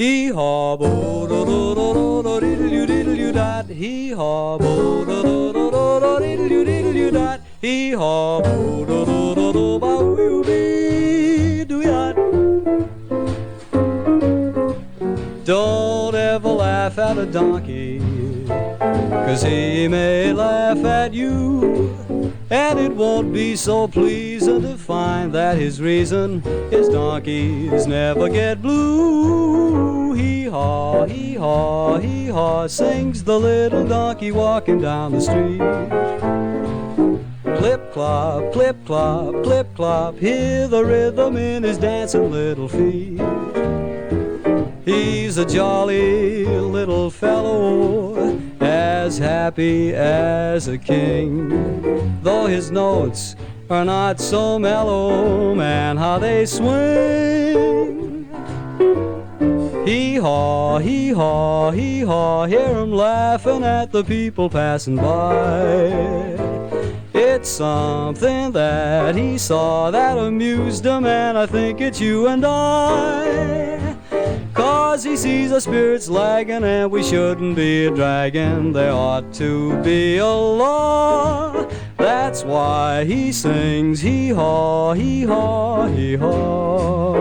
Hee-haw, bo-do-do-do-do-do-diddle-you-diddle-you-dot. Hee-haw, bo-do-do-do-do-do-diddle-you-diddle-you-dot. Hee-haw, bo-do-do-do-do-ba-wee-wee-do-yot. Don't ever laugh at a donkey, 'cause he may laugh at you, and it won't be so pleasing to find that his reason is donkeys never get blue. Hee-haw, hee-haw, hee-haw, sings the little donkey walking down the street. Clip-clop, clip-clop, clip-clop, hear the rhythm in his dancing little feet. He's a jolly little fellow, as happy as a king, though his notes are not so mellow, man, how they swing. Hee-haw, hee-haw, hee-haw, hear him laughing at the people passing by. It's something that he saw that amused him, and I think it's you and I. 'Cause he sees our spirits lagging, and we shouldn't be dragging. There ought to be a law. That's why he sings hee-haw, hee-haw, hee-haw.